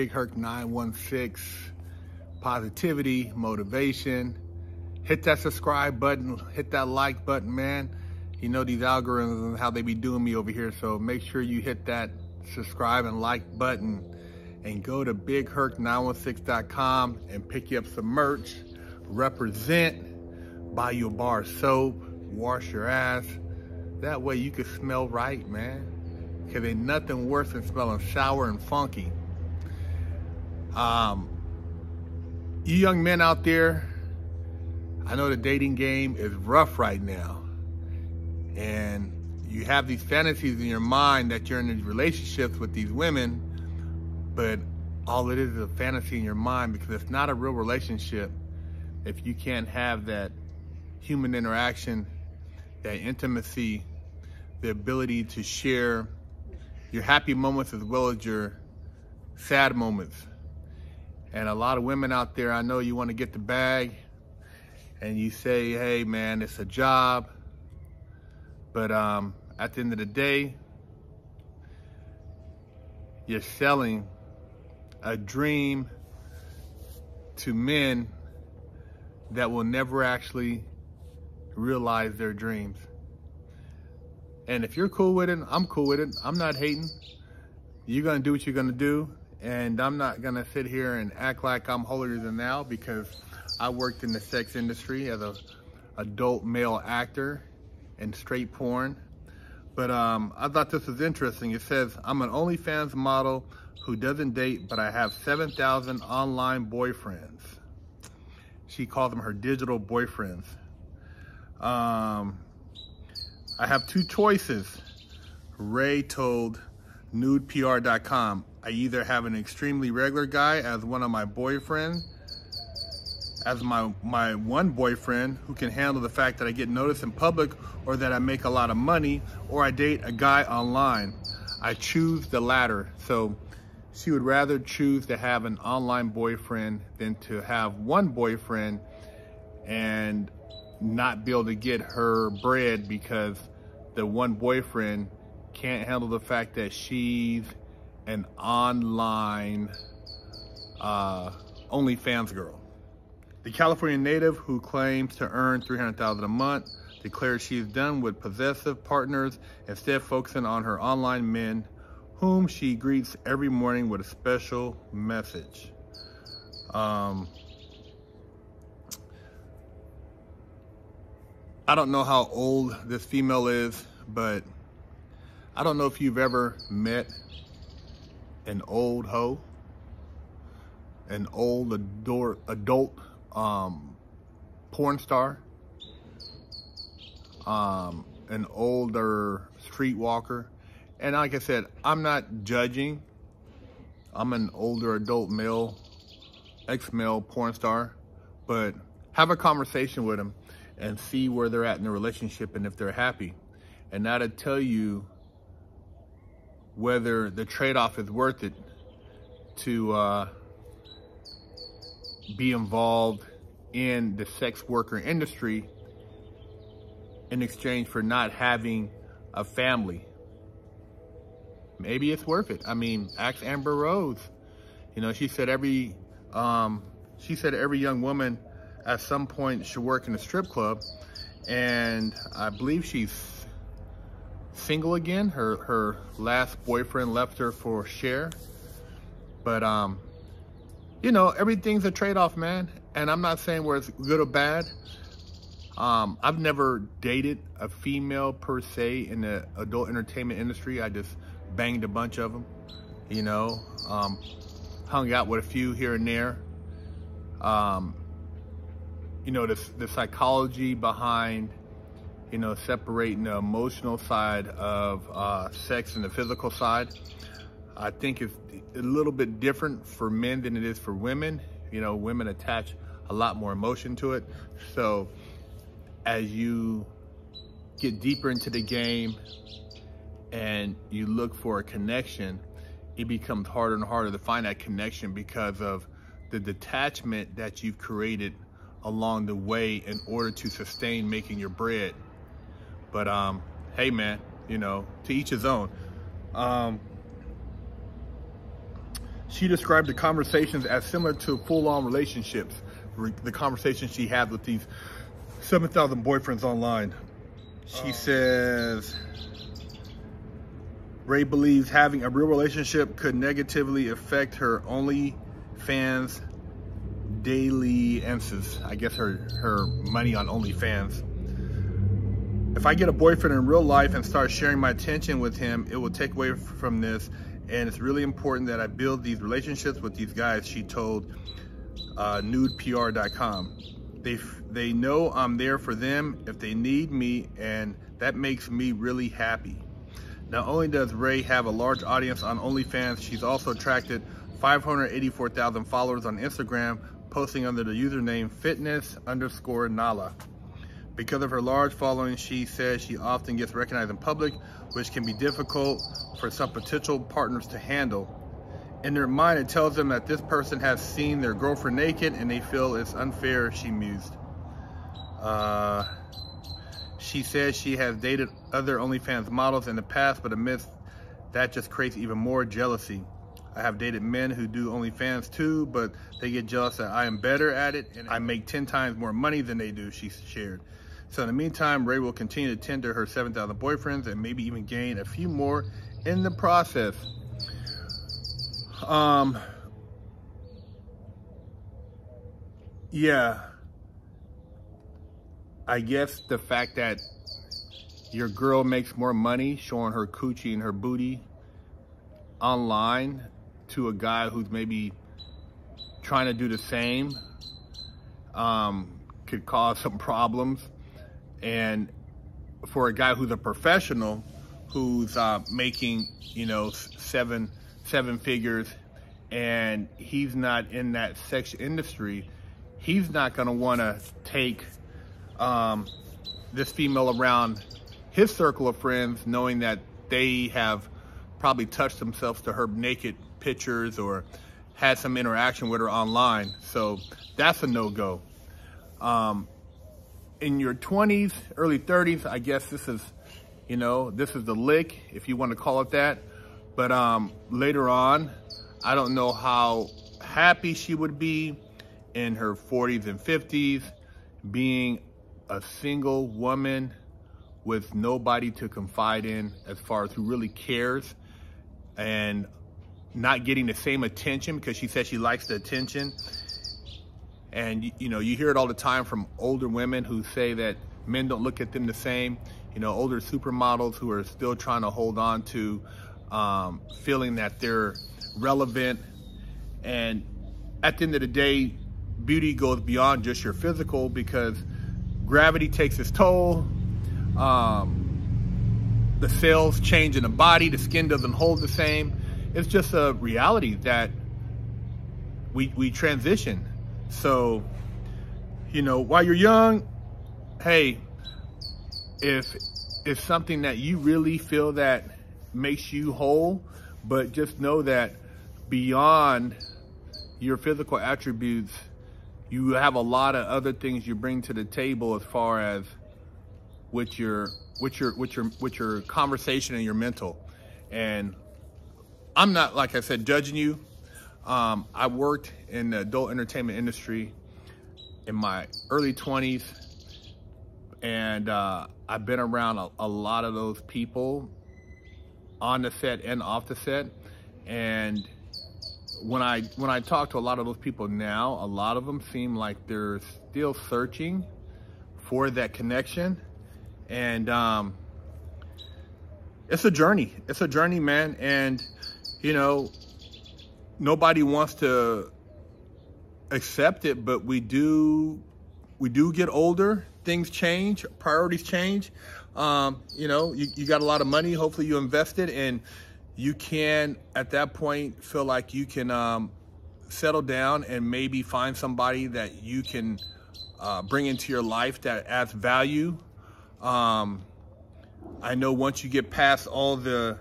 Big Herc 916, positivity, motivation. Hit that subscribe button, hit that like button, man. You know these algorithms and how they be doing me over here, so make sure you hit that subscribe and like button and go to bigherc916.com and pick you up some merch. Represent, buy you a bar of soap, wash your ass. That way you can smell right, man. Because ain't nothing worse than smelling sour and funky. You young men out there, I know the dating game is rough right now. And you have these fantasies in your mind that you're in these relationships with these women, but all it is a fantasy in your mind, because it's not a real relationship if you can't have that human interaction, that intimacy, the ability to share your happy moments as well as your sad moments. And a lot of women out there, I know you want to get the bag and you say, hey man, it's a job. But at the end of the day, you're selling a dream to men that will never actually realize their dreams. And if you're cool with it, I'm cool with it. I'm not hating. You're gonna do what you're gonna do, and I'm not gonna sit here and act like I'm holier than thou, because I worked in the sex industry as an adult male actor in straight porn. But I thought this was interesting. It says, I'm an OnlyFans model who doesn't date, but I have 7,000 online boyfriends. She called them her digital boyfriends. I have two choices. Ray told nudepr.com, I either have an extremely regular guy as one of my boyfriends, as my one boyfriend who can handle the fact that I get noticed in public or that I make a lot of money, or I date a guy online. I choose the latter. So she would rather choose to have an online boyfriend than to have one boyfriend and not be able to get her bread because the one boyfriend can't handle the fact that she's an online OnlyFans girl. The California native, who claims to earn $300,000 a month, declares she is done with possessive partners, instead focusing on her online men, whom she greets every morning with a special message. I don't know how old this female is, but I don't know if you've ever met an old hoe, an old adult porn star, an older streetwalker. And like I said, I'm not judging. I'm an older adult male, ex-male porn star, but have a conversation with them and see where they're at in the relationship and if they're happy. And that'll tell you whether the trade-off is worth it to be involved in the sex worker industry in exchange for not having a family. Maybe it's worth it. I mean, ask Amber Rose. You know, she said every young woman at some point should work in a strip club, and I believe she's single again. Her last boyfriend left her for Cher. But you know, everything's a trade-off, man. And I'm not saying where it's good or bad. I've never dated a female per se in the adult entertainment industry. I just banged a bunch of them, you know, hung out with a few here and there. You know, the psychology behind, you know, separating the emotional side of sex and the physical side, I think it's a little bit different for men than it is for women. You know, women attach a lot more emotion to it. So as you get deeper into the game and you look for a connection, it becomes harder and harder to find that connection because of the detachment that you've created along the way in order to sustain making your bread. But hey man, you know, to each his own. She described the conversations as similar to full-on relationships, the conversations she had with these 7,000 boyfriends online. She says, Ray believes having a real relationship could negatively affect her OnlyFans daily entrances. I guess her money on OnlyFans. If I get a boyfriend in real life and start sharing my attention with him, it will take away from this. And it's really important that I build these relationships with these guys, she told nudepr.com. They know I'm there for them if they need me, and that makes me really happy. Not only does Ray have a large audience on OnlyFans, she's also attracted 584,000 followers on Instagram, posting under the username fitness_Nala. Because of her large following, she says she often gets recognized in public, which can be difficult for some potential partners to handle. In their mind, it tells them that this person has seen their girlfriend naked and they feel it's unfair, she mused. She says she has dated other OnlyFans models in the past, but admits that just creates even more jealousy. I have dated men who do OnlyFans too, but they get jealous that I am better at it and I make 10 times more money than they do, she shared. So in the meantime, Ray will continue to tend to her 7,000 boyfriends and maybe even gain a few more in the process. Yeah, I guess the fact that your girl makes more money showing her coochie and her booty online to a guy who's maybe trying to do the same could cause some problems. And for a guy who's a professional, who's making, you know, seven figures, and he's not in that sex industry, he's not gonna wanna take this female around his circle of friends, knowing that they have probably touched themselves to her naked pictures or had some interaction with her online. So that's a no-go. In your 20s, early 30s, I guess this is, you know, this is the lick, if you want to call it that. But later on, I don't know how happy she would be in her 40s and 50s, being a single woman with nobody to confide in as far as who really cares, and not getting the same attention, because she says she likes the attention. And, you know, you hear it all the time from older women who say that men don't look at them the same. You know, older supermodels who are still trying to hold on to feeling that they're relevant. And at the end of the day, beauty goes beyond just your physical, because gravity takes its toll. The cells change in the body. The skin doesn't hold the same. It's just a reality that we transition. So, you know, while you're young, hey, if it's something that you really feel that makes you whole, but just know that beyond your physical attributes, you have a lot of other things you bring to the table as far as with your conversation and your mental. And I'm not, like I said, judging you. I worked in the adult entertainment industry in my early 20s, and I've been around a lot of those people on the set and off the set. And when I talk to a lot of those people now, a lot of them seem like they're still searching for that connection. And it's a journey. It's a journey, man. And, you know, nobody wants to accept it, but we do get older. Things change, priorities change. You know, you got a lot of money. Hopefully you invested, and you can, at that point, feel like you can settle down and maybe find somebody that you can bring into your life that adds value. I know once you get past all the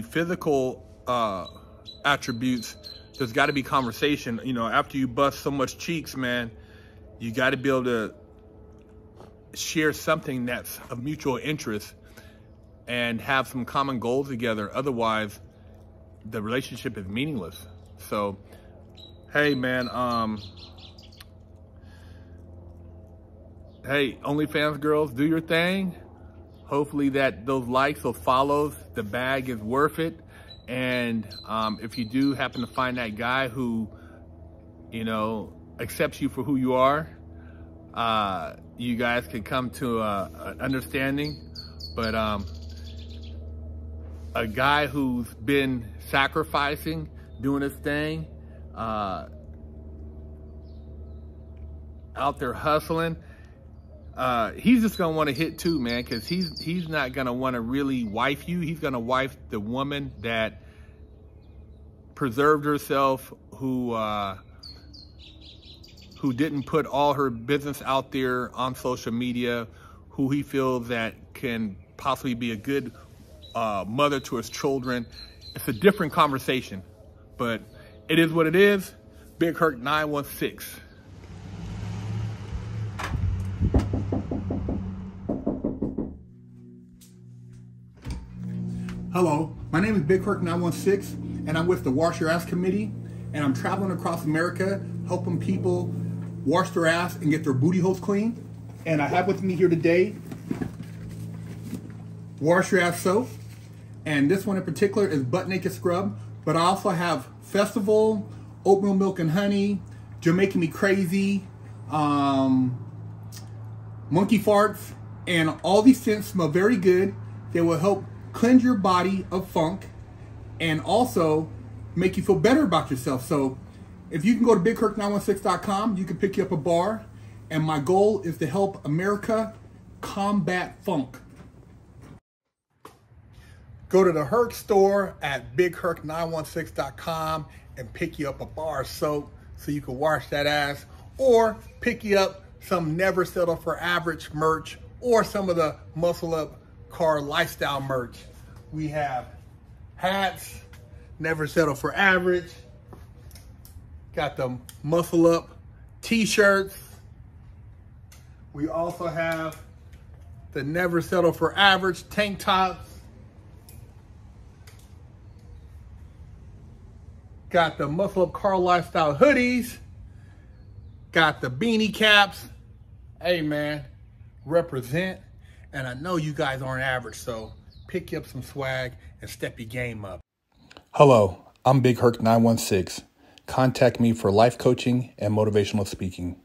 physical attributes, there's got to be conversation. You know, after you bust so much cheeks, man, you got to be able to share something that's of mutual interest and have some common goals together. Otherwise, the relationship is meaningless. So, hey man, hey, OnlyFans girls, do your thing. Hopefully that those likes, those follows, the bag is worth it. And if you do happen to find that guy who, you know, accepts you for who you are, you guys can come to an understanding. But a guy who's been sacrificing, doing his thing, out there hustling, he's just gonna want to hit too, man, because he's not gonna want to really wife you. He's gonna wife the woman that preserved herself, who didn't put all her business out there on social media, who he feels that can possibly be a good mother to his children. It's a different conversation, but it is what it is. Big Herc 916. Hello, my name is Big Herc 916, and I'm with the Wash Your Ass Committee, and I'm traveling across America helping people wash their ass and get their booty holes clean. And I have with me here today Wash Your Ass soap, and this one in particular is Butt Naked Scrub, but I also have Festival, Oatmeal Milk and Honey, Jamaican Me Crazy, Monkey Farts, and all these scents smell very good. They will help cleanse your body of funk and also make you feel better about yourself. So if you can go to BigHerc916.com, you can pick you up a bar, and my goal is to help America combat funk. Go to the Herc store at BigHerc916.com and pick you up a bar of soap so you can wash that ass, or pick you up some Never Settle for Average merch, or some of the Muscleup Car Lifestyle merch. We have hats, Never Settle for Average, got the Muscleup t-shirts. We also have the Never Settle for Average tank tops. Got the Muscleup Car Lifestyle hoodies. Got the beanie caps. Hey man, represent. And I know you guys aren't average, so pick you up some swag and step your game up. Hello, I'm Big Herc 916. Contact me for life coaching and motivational speaking.